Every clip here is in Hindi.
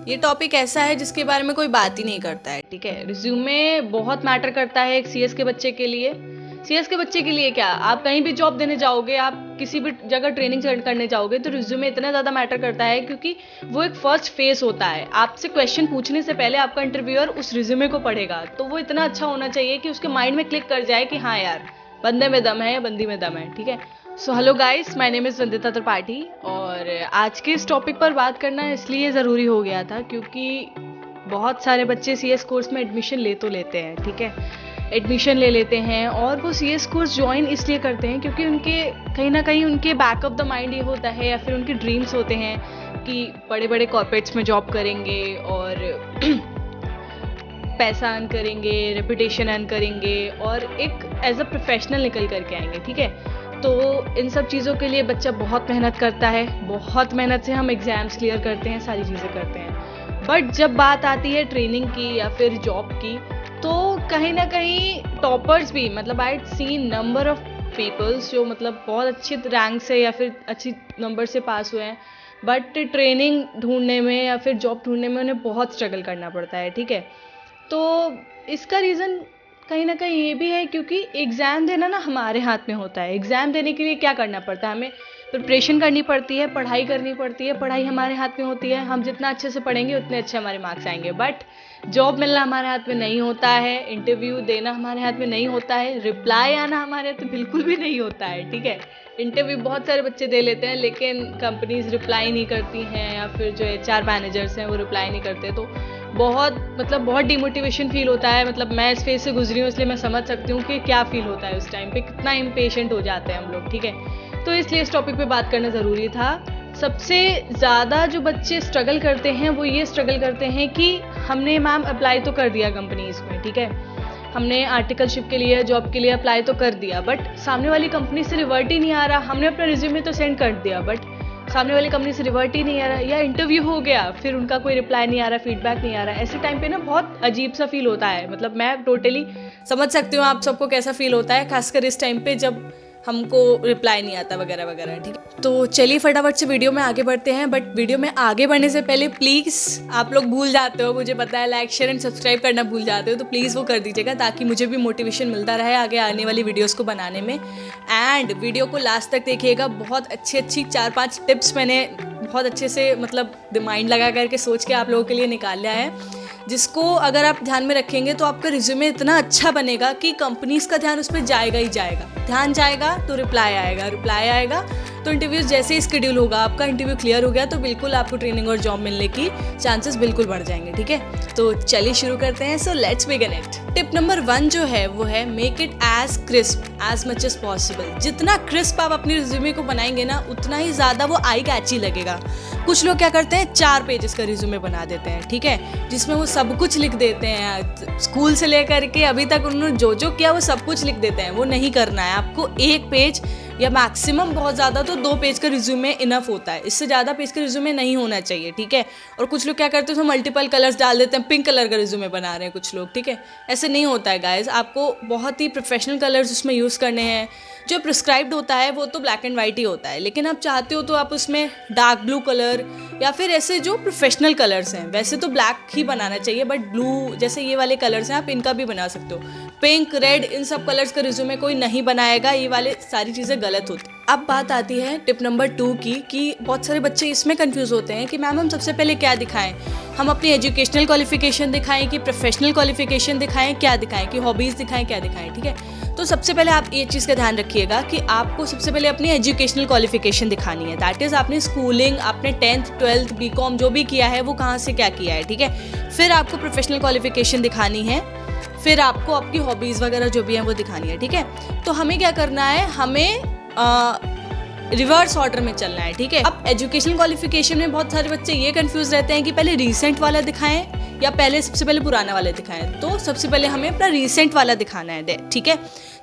ये टॉपिक ऐसा है जिसके बारे में कोई बात ही नहीं करता है, ठीक है। रिज्यूमे बहुत मैटर करता है एक सीएस के बच्चे के लिए। सीएस के बच्चे के लिए क्या, आप कहीं भी जॉब देने जाओगे, आप किसी भी जगह ट्रेनिंग करने जाओगे तो रिज्यूमे इतना ज़्यादा मैटर करता है क्योंकि वो एक फर्स्ट फेस होता है। आपसे क्वेश्चन पूछने से पहले आपका इंटरव्यूअर उस रिज्यूमे को पढ़ेगा, तो वो इतना अच्छा होना चाहिए कि उसके माइंड में क्लिक कर जाए कि हाँ यार, बंदे में दम है या बंदी में दम है, ठीक है। So hello guys, my name is Vandita Tripathi और आज के इस टॉपिक पर बात करना इसलिए ज़रूरी हो गया था क्योंकि बहुत सारे बच्चे सीएस कोर्स में एडमिशन ले तो लेते हैं, ठीक है। एडमिशन ले लेते हैं और वो सीएस कोर्स ज्वाइन इसलिए करते हैं क्योंकि उनके कहीं ना कहीं उनके बैक ऑफ द माइंड ये होता है या फिर उनके ड्रीम्स होते हैं कि बड़े बड़े कॉर्पोरेट्स में जॉब करेंगे और पैसा अर्न करेंगे, रेपुटेशन अर्न करेंगे और एक एज अ प्रोफेशनल निकल करके आएंगे, ठीक है। तो इन सब चीज़ों के लिए बच्चा बहुत मेहनत करता है, बहुत मेहनत से हम एग्ज़ाम्स क्लियर करते हैं, सारी चीज़ें करते हैं। बट जब बात आती है ट्रेनिंग की या फिर जॉब की, तो कहीं ना कहीं टॉपर्स भी, मतलब I seen number of peoples जो मतलब बहुत अच्छे रैंक से या फिर अच्छी नंबर से पास हुए हैं, बट ट्रेनिंग ढूंढने में या फिर जॉब ढूंढने में उन्हें बहुत स्ट्रगल करना पड़ता है, ठीक है। तो इसका रीज़न कहीं ना कहीं ये भी है क्योंकि एग्ज़ाम देना ना हमारे हाथ में होता है। एग्ज़ाम देने के लिए क्या करना पड़ता है, हमें प्रिपरेशन करनी पड़ती है, पढ़ाई करनी पड़ती है, पढ़ाई हमारे हाथ में होती है, हम जितना अच्छे से पढ़ेंगे उतने अच्छे हमारे मार्क्स आएंगे। बट जॉब मिलना हमारे हाथ में नहीं होता है, इंटरव्यू देना हमारे हाथ में नहीं होता है, रिप्लाई आना हमारे हाथ में बिल्कुल भी नहीं होता है, ठीक है। इंटरव्यू बहुत सारे बच्चे दे लेते हैं लेकिन कंपनीज रिप्लाई नहीं करती हैं या फिर जो एचआर मैनेजर्स हैं वो रिप्लाई नहीं करते, तो बहुत डिमोटिवेशन फील होता है। मतलब मैं इस फेज से गुजरी हूँ इसलिए मैं समझ सकती हूँ कि क्या फील होता है उस टाइम पे, कितना इम्पेशेंट हो जाते हैं हम लोग, ठीक है। तो इसलिए इस टॉपिक पे बात करना ज़रूरी था। सबसे ज़्यादा जो बच्चे स्ट्रगल करते हैं वो ये स्ट्रगल करते हैं कि हमने मैम अप्लाई तो कर दिया कंपनीज़ में, ठीक है, हमने आर्टिकलशिप के लिए, जॉब के लिए अप्लाई तो कर दिया, बट सामने वाली कंपनी से रिवर्ट ही नहीं आ रहा। हमने अपना रिज्यूमे तो सेंड कर दिया बट सामने वाली कंपनी से रिवर्ट ही नहीं आ रहा, या इंटरव्यू हो गया फिर उनका कोई रिप्लाई नहीं आ रहा, फीडबैक नहीं आ रहा। ऐसे टाइम पे ना बहुत अजीब सा फील होता है। मतलब मैं टोटली समझ सकती हूँ आप सबको कैसा फील होता है, खासकर इस टाइम पे जब हमको रिप्लाई नहीं आता वगैरह वगैरह, ठीक है। तो चलिए फटाफट से वीडियो में आगे बढ़ते हैं। बट वीडियो में आगे बढ़ने से पहले प्लीज़, आप लोग भूल जाते हो, मुझे पता है, लाइक शेयर एंड सब्सक्राइब करना भूल जाते हो, तो प्लीज़ वो कर दीजिएगा ताकि मुझे भी मोटिवेशन मिलता रहे आगे आने वाली वीडियोस को बनाने में। एंड वीडियो को लास्ट तक देखिएगा, बहुत अच्छी 4-5 टिप्स मैंने बहुत अच्छे से मतलब माइंड लगा करके सोच के आप लोगों के लिए निकाल लिया है, जिसको अगर आप ध्यान में रखेंगे तो आपका रिज्यूमे इतना अच्छा बनेगा कि कंपनीज का ध्यान उस पर जाएगा ही जाएगा। ध्यान जाएगा तो रिप्लाई आएगा, रिप्लाई आएगा तो इंटरव्यू जैसे ही शेड्यूल होगा, आपका इंटरव्यू क्लियर हो गया तो बिल्कुल आपको ट्रेनिंग और जॉब मिलने की चांसेस बिल्कुल बढ़ जाएंगे, ठीक है। तो चलिए शुरू करते हैं। So let's begin it. Tip number 1 जो है वो है make it as crisp as much as possible. जितना क्रिस्प आप अपने रिज्यूमे को बनाएंगे ना, उतना ही ज़्यादा वो आई कैची लगेगा। कुछ लोग क्या करते हैं, 4 पेजेस का रिज्यूमे बना देते हैं, ठीक है, जिसमें वो सब कुछ लिख देते हैं, स्कूल से लेकर के अभी तक उन्होंने जो जो किया वो सब कुछ लिख देते हैं। वो नहीं करना है आपको। 1 पेज या मैक्सिमम बहुत ज़्यादा तो 2 पेज का रिज्यूमे इनफ होता है, इससे ज़्यादा पेज का रिज्यूमे नहीं होना चाहिए, ठीक है। और कुछ लोग क्या करते हैं, उसमें मल्टीपल कलर्स डाल देते हैं, पिंक कलर का रिज्यूमे बना रहे हैं कुछ लोग, ठीक है। ऐसे नहीं होता है गाइज, आपको बहुत ही प्रोफेशनल कलर्स उसमें यूज़ करने हैं। जो प्रिस्क्राइब्ड होता है वो तो ब्लैक एंड वाइट ही होता है, लेकिन आप चाहते हो तो आप उसमें डार्क ब्लू कलर या फिर ऐसे जो प्रोफेशनल कलर्स हैं, वैसे तो ब्लैक ही बनाना चाहिए, बट ब्लू जैसे ये वाले कलर्स हैं आप इनका भी बना सकते हो। पिंक, रेड, इन सब कलर्स का रिज्यूमे कोई नहीं बनाएगा, ये वाले सारी चीज़ें गलत होती हैं। अब बात आती है टिप नंबर 2 की, कि बहुत सारे बच्चे इसमें कंफ्यूज होते हैं कि मैम हम सबसे पहले क्या दिखाएं, हम अपनी एजुकेशनल क्वालिफिकेशन दिखाएं कि प्रोफेशनल क्वालिफिकेशन दिखाएं, क्या दिखाएं, कि हॉबीज़ दिखाएं, क्या दिखाएं, ठीक है। तो सबसे पहले आप ये चीज़ का ध्यान रखिएगा कि आपको सबसे पहले अपनी एजुकेशनल क्वालिफिकेशन दिखानी है। दैट इज़ आपने स्कूलिंग, आपने 10th 12th बीकॉम जो भी किया है वो कहाँ से क्या किया है, ठीक है। फिर आपको प्रोफेशनल क्वालिफिकेशन दिखानी है, फिर आपको आपकी हॉबीज़ वगैरह जो भी हैं वो दिखानी है, ठीक है। तो हमें क्या करना है, हमें रिवर्स ऑर्डर में चलना है, ठीक है। अब एजुकेशनल क्वालिफिकेशन में बहुत सारे बच्चे ये कंफ्यूज रहते हैं कि पहले रीसेंट वाला दिखाएं या सबसे पहले पुराना वाला दिखाएं। तो सबसे पहले हमें अपना रीसेंट वाला दिखाना है, ठीक है।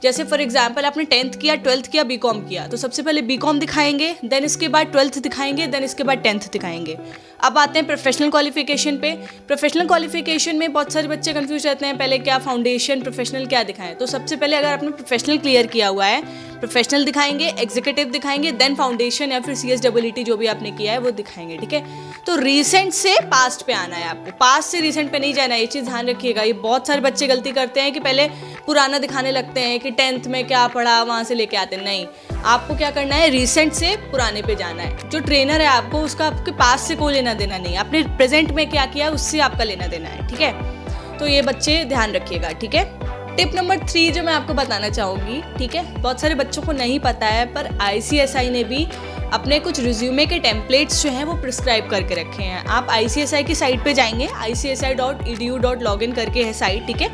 जैसे फॉर एग्जांपल आपने 10th किया, 12th किया, बीकॉम किया, तो सबसे पहले बीकॉम दिखाएंगे, देन इसके बाद 12th दिखाएंगे, देन इसके बाद 10th दिखाएंगे। अब आते हैं प्रोफेशनल क्वालिफिकेशन पे। प्रोफेशनल क्वालिफिकेशन में बहुत सारे बच्चे कंफ्यूज रहते हैं, पहले क्या फाउंडेशन, प्रोफेशनल क्या दिखाएं। तो सबसे पहले अगर आपने प्रोफेशनल क्लियर किया हुआ है, प्रोफेशनल दिखाएंगे, एग्जीक्यूटिव दिखाएंगे, देन फाउंडेशन या फिर CSEE जो भी आपने किया है वो दिखाएंगे, ठीक है। तो रीसेंट से पास्ट पे आना है आपको, पास्ट से रीसेंट पे नहीं जाना है, ये चीज़ ध्यान रखिएगा। ये बहुत सारे बच्चे गलती करते हैं कि पहले पुराना दिखाने लगते हैं कि 10th में क्या पढ़ा वहाँ से लेके आते हैं। नहीं, आपको क्या करना है, रिसेंट से पुराने पे जाना है। जो ट्रेनर है आपको, उसका आपके पास से कोई लेना देना नहीं, आपने प्रेजेंट में क्या किया उससे आपका लेना देना है, ठीक है। तो ये बच्चे ध्यान रखिएगा, ठीक है। टिप नंबर 3 जो मैं आपको बताना चाहूँगी, ठीक है, बहुत सारे बच्चों को नहीं पता है, पर ICSI ने भी अपने कुछ रिज्यूमे के टेम्पलेट्स जो हैं वो प्रिस्क्राइब करके रखे हैं। आप ICSI की साइट पे जाएंगे, icsi.edu.login करके है साइट, ठीक है।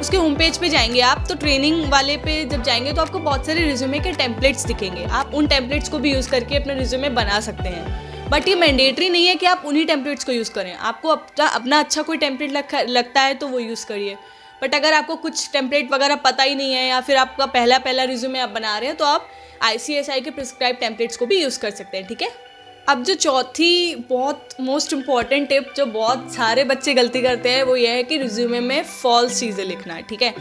उसके होम पेज पे जाएंगे आप, तो ट्रेनिंग वाले पे जब जाएंगे तो आपको बहुत सारे रिज्यूमे के टेम्पलेट्स दिखेंगे। आप उन टेम्पलेट्स को भी यूज़ करके अपने रिज्यूमे बना सकते हैं, बट ये मैंडेटरी नहीं है कि आप उन्हीं टेम्पलेट्स को यूज़ करें। आपको अपना अच्छा कोई टेम्पलेट लगता है तो वो यूज़ करिए, बट अगर आपको कुछ टेम्पलेट वगैरह पता ही नहीं है या फिर आपका पहला रिज्यूमे आप बना रहे हैं, तो आप ICSI के प्रिस्क्राइब टेम्पलेट्स को भी यूज़ कर सकते हैं, ठीक है। अब जो चौथी बहुत मोस्ट इम्पॉर्टेंट टिप जो बहुत सारे बच्चे गलती करते हैं वो ये है कि रिज्यूमे में फॉल्स चीज़ें लिखना, ठीक है।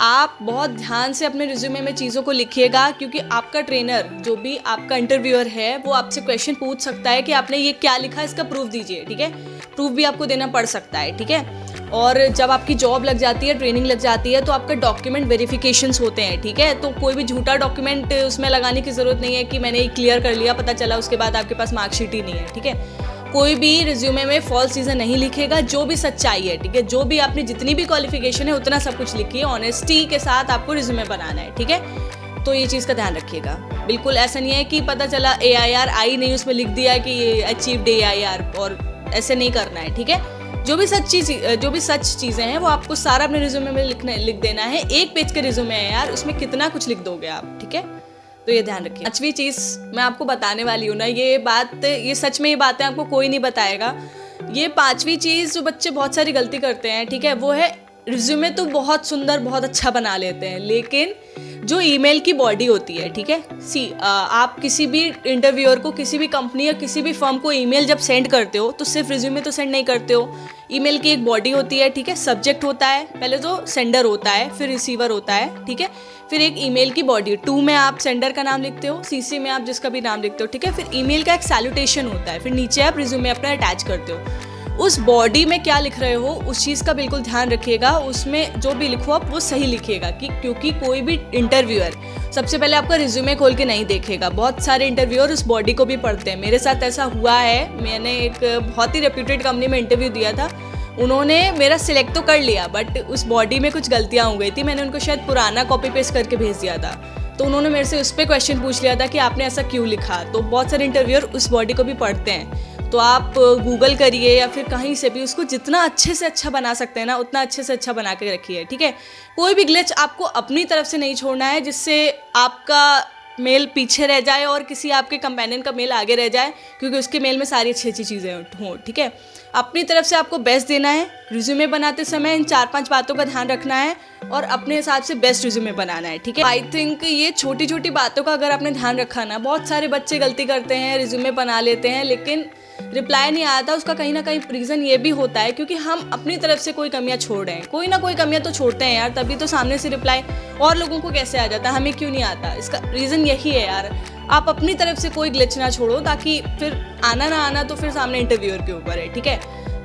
आप बहुत ध्यान से अपने रिज्यूमे में चीज़ों को लिखिएगा, क्योंकि आपका ट्रेनर जो भी आपका इंटरव्यूअर है वो आपसे क्वेश्चन पूछ सकता है कि आपने ये क्या लिखा, इसका प्रूफ दीजिए, ठीक है। प्रूफ भी आपको देना पड़ सकता है, ठीक है। और जब आपकी जॉब लग जाती है, ट्रेनिंग लग जाती है, तो आपका डॉक्यूमेंट वेरिफिकेशंस होते हैं, ठीक है। तो कोई भी झूठा डॉक्यूमेंट उसमें लगाने की ज़रूरत नहीं है कि मैंने क्लियर कर लिया, पता चला उसके बाद आपके पास मार्कशीट ही नहीं है, ठीक है। कोई भी रिज्यूमे में फॉल्स चीज़ें नहीं लिखेगा, जो भी सच्चाई है, ठीक है। जो भी आपने जितनी भी क्वालिफिकेशन है उतना सब कुछ लिखिए, ऑनेस्टी के साथ आपको रिज्यूमे बनाना है, ठीक है। तो ये चीज़ का ध्यान रखिएगा। बिल्कुल ऐसा नहीं है कि पता चला AIR आई नहीं, उसमें लिख दिया कि ये अचीव्ड AIR, और ऐसे नहीं करना है, ठीक है। जो भी सच चीज़ें हैं वो आपको सारा अपने रिज्यूमे में लिख देना है। एक पेज के रिज्यूमे है यार, उसमें कितना कुछ लिख दोगे आप, ठीक है। तो ये ध्यान रखिए। 5वीं चीज़ मैं आपको बताने वाली हूँ ना, ये सच में ये बातें आपको कोई नहीं बताएगा। ये 5वीं चीज़ जो बच्चे बहुत सारी गलती करते हैं, ठीक है, वो है रिज्यूमे तो बहुत सुंदर बहुत अच्छा बना लेते हैं, लेकिन जो ईमेल की बॉडी होती है, ठीक है। आप किसी भी इंटरव्यूअर को, किसी भी कंपनी या किसी भी फर्म को ईमेल जब सेंड करते हो तो सिर्फ रिज्यूमे तो सेंड नहीं करते हो। ईमेल की एक बॉडी होती है, ठीक है। सब्जेक्ट होता है, पहले तो सेंडर होता है, फिर रिसीवर होता है, ठीक है। फिर एक ईमेल की बॉडी, 2 में आप सेंडर का नाम लिखते हो, CC में आप जिसका भी नाम लिखते हो, ठीक है। फिर ईमेल का एक सैल्यूटेशन होता है, फिर नीचे आप रिज्यूमे अपना अटैच करते हो। उस बॉडी में क्या लिख रहे हो उस चीज़ का बिल्कुल ध्यान रखिएगा। उसमें जो भी लिखो आप वो सही लिखिएगा, क्योंकि कोई भी इंटरव्यूअर सबसे पहले आपका रिज्यूमे खोल के नहीं देखेगा। बहुत सारे इंटरव्यूअर उस बॉडी को भी पढ़ते हैं। मेरे साथ ऐसा हुआ है, मैंने एक बहुत ही रेप्यूटेड कंपनी में इंटरव्यू दिया था। उन्होंने मेरा सिलेक्ट तो कर लिया, बट उस बॉडी में कुछ गलतियाँ हो गई थी। मैंने उनको शायद पुराना कॉपी पेस्ट करके भेज दिया था, तो उन्होंने मेरे से उस पर क्वेश्चन पूछ लिया था कि आपने ऐसा क्यों लिखा। तो बहुत सारे इंटरव्यूअर उस बॉडी को भी पढ़ते हैं। तो आप गूगल करिए या फिर कहीं से भी उसको जितना अच्छे से अच्छा बना सकते हैं ना, उतना अच्छे से अच्छा बना के रखिए, ठीक है। कोई भी ग्लिच आपको अपनी तरफ से नहीं छोड़ना है जिससे आपका मेल पीछे रह जाए और किसी आपके कंपेनियन का मेल आगे रह जाए, क्योंकि उसके मेल में सारी अच्छी अच्छी चीज़ें हों, ठीक है। अपनी तरफ से आपको बेस्ट देना है। रिज्यूमे बनाते समय इन 4-5 बातों का ध्यान रखना है और अपने हिसाब से बेस्ट रिज्यूमे बनाना है, ठीक है। आई थिंक ये छोटी छोटी बातों का अगर आपने ध्यान रखा ना, बहुत सारे बच्चे गलती करते हैं, रिज्यूमे बना लेते हैं लेकिन रिप्लाई नहीं आता। उसका कहीं ना कहीं रीज़न ये भी होता है क्योंकि हम अपनी तरफ से कोई कमियां छोड़ रहे हैं। कोई ना कोई कमियां तो छोड़ते हैं यार, तभी तो सामने से रिप्लाई और लोगों को कैसे आ जाता है, हमें क्यों नहीं आता। इसका रीज़न यही है यार, आप अपनी तरफ से कोई ग्लिच ना छोड़ो, ताकि फिर आना ना आना तो फिर सामने इंटरव्यूअर के ऊपर है, ठीक है।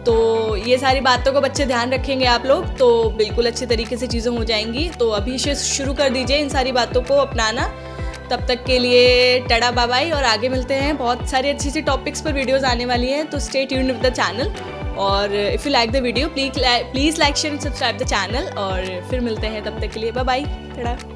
तो ये सारी बातों को बच्चे ध्यान रखेंगे आप लोग तो बिल्कुल अच्छे तरीके से चीज़ें हो जाएंगी। तो अभी से शुरू कर दीजिए इन सारी बातों को अपनाना। तब तक के लिए टाटा बाय बाय, और आगे मिलते हैं। बहुत सारी अच्छी अच्छी टॉपिक्स पर वीडियोस आने वाली हैं, तो stay tuned with the channel. और if you like the video please like share and subscribe the channel. और फिर मिलते हैं, तब तक के लिए बाय बाय, टाटा।